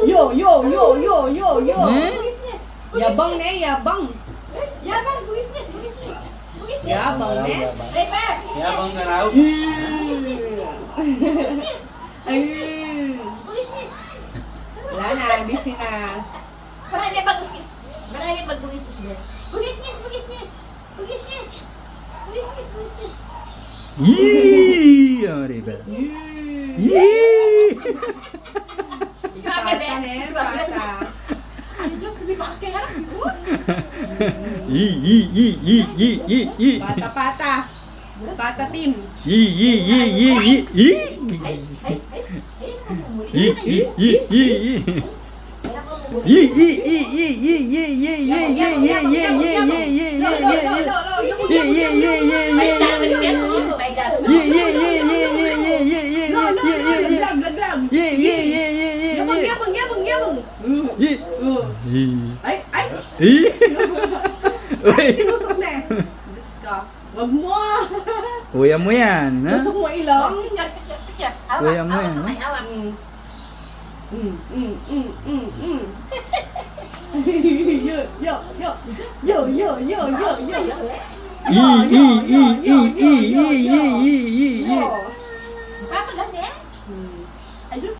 Yo. Yabang ne, yabang. Yabang, buwisnis. Yabang ne. Leper. Yabang na raw. Ayun. Buwisnis. Wala na, busy na. Marami magbuwisnis. Marami magbuwisnis din. Buwisnis. Yee! Ari ba? Yee! Pata ne, pata. Ay, Diyos, lumipas ka nga. Yee! Pata. Pata team. Yabang. Ay. Ay, tinusok na eh. Diyos ka. Wag mo ah. Kuya mo yan, ha? Tusok mo ilong. Kuya mo yan, ha? Yo. Papa, ganyan?